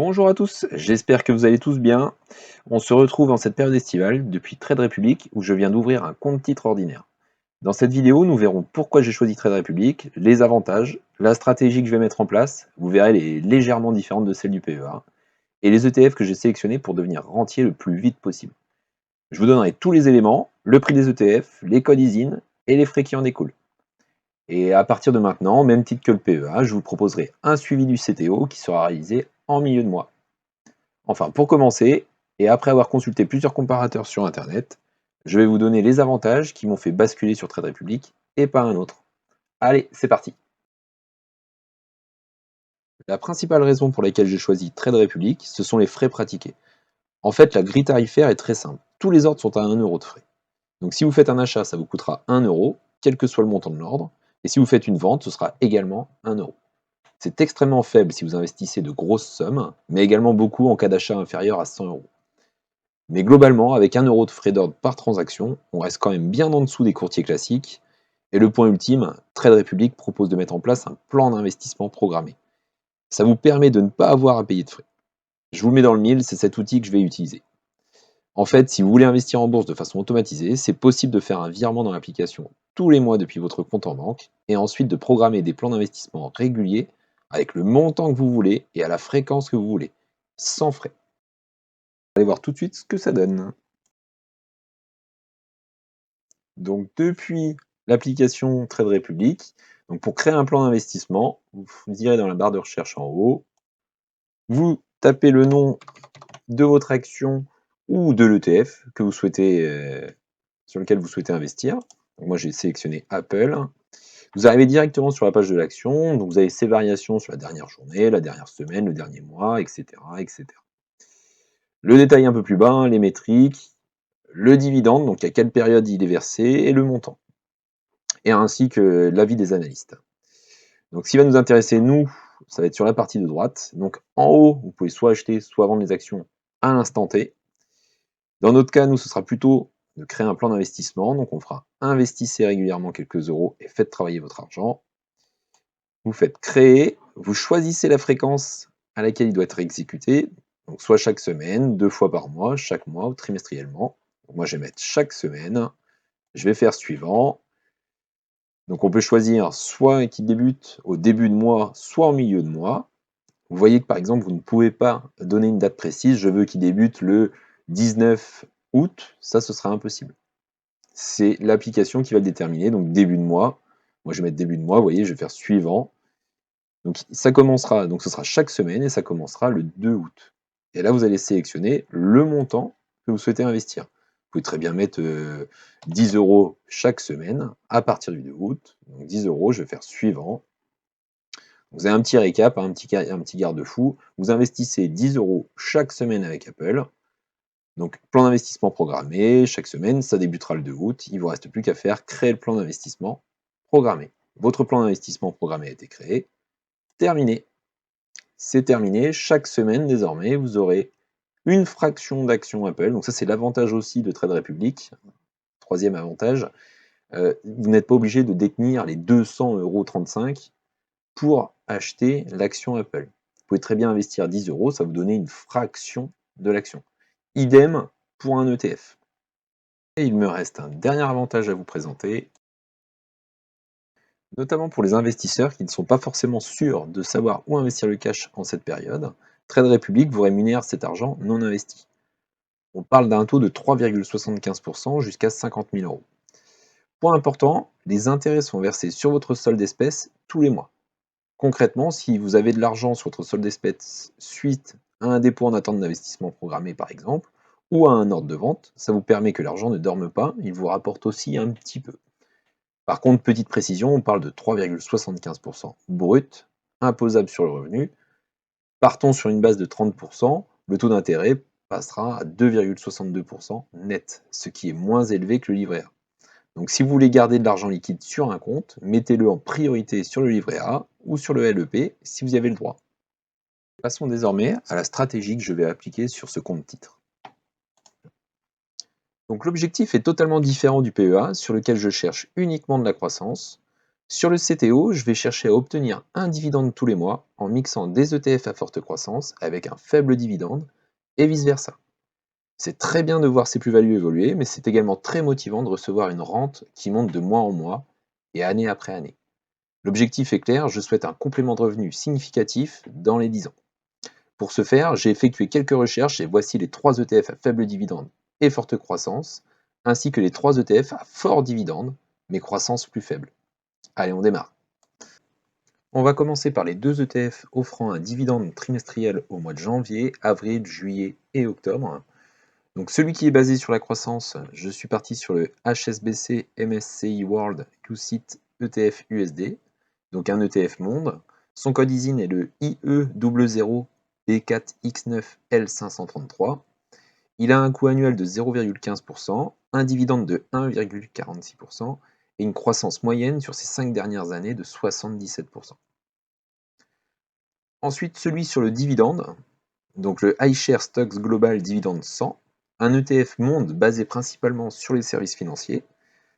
Bonjour à tous, j'espère que vous allez tous bien. On se retrouve en cette période estivale depuis Trade Republic où je viens d'ouvrir un compte titre ordinaire. Dans cette vidéo, nous verrons pourquoi j'ai choisi Trade Republic, les avantages, la stratégie que je vais mettre en place, vous verrez elle est légèrement différente de celle du PEA, et les ETF que j'ai sélectionnés pour devenir rentier le plus vite possible. Je vous donnerai tous les éléments, le prix des ETF, les codes ISIN et les frais qui en découlent. Et à partir de maintenant, même titre que le PEA, je vous proposerai un suivi du CTO qui sera réalisé en milieu de mois. Enfin, pour commencer, et après avoir consulté plusieurs comparateurs sur Internet, je vais vous donner les avantages qui m'ont fait basculer sur Trade Republic et pas un autre. Allez, c'est parti. La principale raison pour laquelle j'ai choisi Trade Republic, ce sont les frais pratiqués. En fait, la grille tarifaire est très simple. Tous les ordres sont à 1 € de frais. Donc si vous faites un achat, ça vous coûtera 1 €, quel que soit le montant de l'ordre. Et si vous faites une vente, ce sera également 1 €. C'est extrêmement faible si vous investissez de grosses sommes, mais également beaucoup en cas d'achat inférieur à 100 €. Mais globalement, avec 1 € de frais d'ordre par transaction, on reste quand même bien en dessous des courtiers classiques. Et le point ultime, Trade Republic propose de mettre en place un plan d'investissement programmé. Ça vous permet de ne pas avoir à payer de frais. Je vous le mets dans le mille, c'est cet outil que je vais utiliser. En fait, si vous voulez investir en bourse de façon automatisée, c'est possible de faire un virement dans l'application tous les mois depuis votre compte en banque et ensuite de programmer des plans d'investissement réguliers avec le montant que vous voulez et à la fréquence que vous voulez, sans frais. Allez voir tout de suite ce que ça donne. Donc depuis l'application Trade Republic, donc pour créer un plan d'investissement, vous irez dans la barre de recherche en haut, vous tapez le nom de votre action ou de l'ETF que vous souhaitez, sur lequel vous souhaitez investir. Donc moi j'ai sélectionné Apple. Vous arrivez directement sur la page de l'action, donc vous avez ses variations sur la dernière journée, la dernière semaine, le dernier mois, etc., etc. Le détail un peu plus bas, les métriques, le dividende, donc à quelle période il est versé, et le montant. Et ainsi que l'avis des analystes. Donc ce qui va nous intéresser, nous, ça va être sur la partie de droite. Donc en haut, vous pouvez soit acheter, soit vendre les actions à l'instant T. Dans notre cas, nous, ce sera plutôt de créer un plan d'investissement. Donc on fera investissez régulièrement quelques euros et faites travailler votre argent. Vous faites créer, vous choisissez la fréquence à laquelle il doit être exécuté. Donc soit chaque semaine, 2 fois par mois, chaque mois ou trimestriellement. Donc moi, je vais mettre chaque semaine. Je vais faire suivant. Donc on peut choisir soit qui débute au début de mois, soit en milieu de mois. Vous voyez que par exemple, vous ne pouvez pas donner une date précise. Je veux qu'il débute le 19 août. Ça, ce sera impossible. C'est l'application qui va le déterminer. Donc début de mois. Moi, je vais mettre début de mois. Vous voyez, je vais faire suivant. Donc ça commencera, donc ce sera chaque semaine et ça commencera le 2 août. Et là, vous allez sélectionner le montant que vous souhaitez investir. Vous pouvez très bien mettre 10 € chaque semaine à partir du 2 août. Donc 10 €, je vais faire suivant. Vous avez un petit récap, un petit garde-fou. Vous investissez 10 € chaque semaine avec Apple. Donc plan d'investissement programmé, chaque semaine, ça débutera le 2 août. Il ne vous reste plus qu'à faire créer le plan d'investissement programmé. Votre plan d'investissement programmé a été créé. Terminé. C'est terminé. Chaque semaine, désormais, vous aurez une fraction d'action Apple. Donc ça, c'est l'avantage aussi de Trade Republic. Troisième avantage, vous n'êtes pas obligé de détenir les 200,35 € pour acheter l'action Apple. Vous pouvez très bien investir 10 €, ça va vous donner une fraction de l'action. Idem pour un ETF. Et il me reste un dernier avantage à vous présenter, notamment pour les investisseurs qui ne sont pas forcément sûrs de savoir où investir le cash en cette période. Trade Republic vous rémunère cet argent non investi. On parle d'un taux de 3,75% jusqu'à 50 000 €. Point important, les intérêts sont versés sur votre solde d'espèces tous les mois. Concrètement, si vous avez de l'argent sur votre solde d'espèces suite à un dépôt en attente d'investissement programmé par exemple, ou à un ordre de vente, ça vous permet que l'argent ne dorme pas, il vous rapporte aussi un petit peu. Par contre, petite précision, on parle de 3,75% brut, imposable sur le revenu. Partons sur une base de 30%, le taux d'intérêt passera à 2,62% net, ce qui est moins élevé que le livret A. Donc si vous voulez garder de l'argent liquide sur un compte, mettez-le en priorité sur le livret A ou sur le LEP si vous y avez le droit. Passons désormais à la stratégie que je vais appliquer sur ce compte titre. Donc l'objectif est totalement différent du PEA sur lequel je cherche uniquement de la croissance. Sur le CTO, je vais chercher à obtenir un dividende tous les mois en mixant des ETF à forte croissance avec un faible dividende et vice-versa. C'est très bien de voir ces plus-values évoluer, mais c'est également très motivant de recevoir une rente qui monte de mois en mois et année après année. L'objectif est clair, je souhaite un complément de revenu significatif dans les 10 ans. Pour ce faire, j'ai effectué quelques recherches et voici les 3 ETF à faible dividende et forte croissance, ainsi que les 3 ETF à fort dividende, mais croissance plus faible. Allez, on démarre. On va commencer par les 2 ETF offrant un dividende trimestriel au mois de janvier, avril, juillet et octobre. Donc celui qui est basé sur la croissance, je suis parti sur le HSBC MSCI World UCITS ETF USD, donc un ETF monde. Son code ISIN est le IE00B4X9L533. Il a un coût annuel de 0,15%, un dividende de 1,46% et une croissance moyenne sur ces 5 dernières années de 77%. Ensuite, celui sur le dividende, donc le iShares Stocks Global Dividend 100, un ETF monde basé principalement sur les services financiers.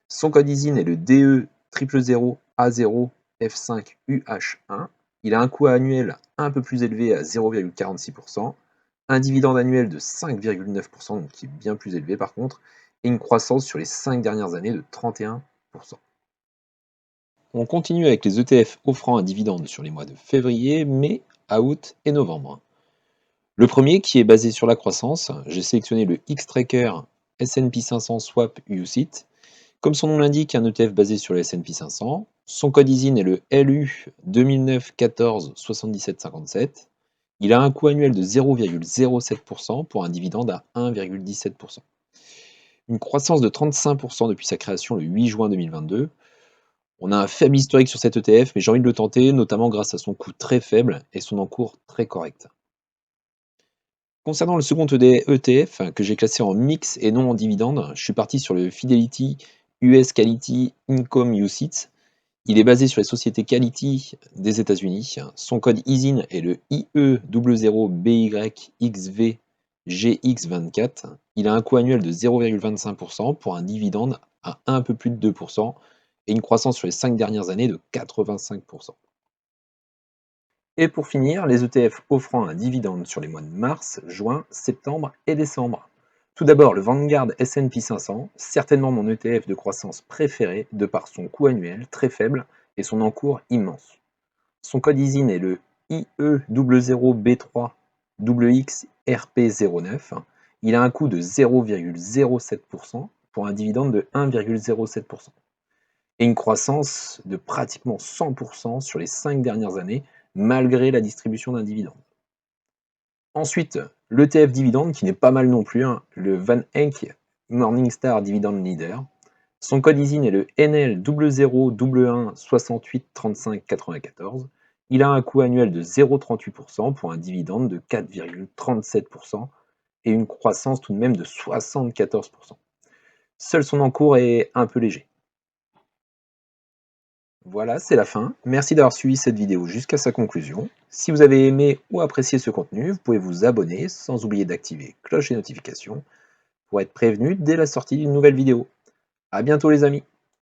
Son code ISIN est le DE00A0F5UH1. Il a un coût annuel un peu plus élevé à 0,46%, un dividende annuel de 5,9%, donc qui est bien plus élevé par contre, et une croissance sur les 5 dernières années de 31%. On continue avec les ETF offrant un dividende sur les mois de février, mai, août et novembre. Le premier, qui est basé sur la croissance, j'ai sélectionné le Xtracker S&P 500 Swap UCITS. Comme son nom l'indique, un ETF basé sur le S&P 500. Son code ISIN est le LU 2009 14 77 57. Il a un coût annuel de 0,07% pour un dividende à 1,17%. Une croissance de 35% depuis sa création le 8 juin 2022. On a un faible historique sur cet ETF, mais j'ai envie de le tenter, notamment grâce à son coût très faible et son encours très correct. Concernant le second ETF, que j'ai classé en mix et non en dividende, je suis parti sur le Fidelity US Quality Income UCITS. Il est basé sur les sociétés Quality des États-Unis. Son code ISIN est le IE00BYXVGX24. Il a un coût annuel de 0,25% pour un dividende à un peu plus de 2% et une croissance sur les 5 dernières années de 85%. Et pour finir, les ETF offrant un dividende sur les mois de mars, juin, septembre et décembre. Tout d'abord, le Vanguard S&P 500, certainement mon ETF de croissance préféré de par son coût annuel très faible et son encours immense. Son code ISIN est le IE00B3WXRP09. Il a un coût de 0,07% pour un dividende de 1,07% et une croissance de pratiquement 100% sur les 5 dernières années, malgré la distribution d'un dividende. Ensuite, l'ETF dividende, qui n'est pas mal non plus, le Van Eck Morningstar Dividend Leader. Son code ISIN est le NL0011 68 35 94. Il a un coût annuel de 0,38% pour un dividende de 4,37% et une croissance tout de même de 74%. Seul son encours est un peu léger. Voilà, c'est la fin. Merci d'avoir suivi cette vidéo jusqu'à sa conclusion. Si vous avez aimé ou apprécié ce contenu, vous pouvez vous abonner sans oublier d'activer cloche et notifications pour être prévenu dès la sortie d'une nouvelle vidéo. À bientôt les amis!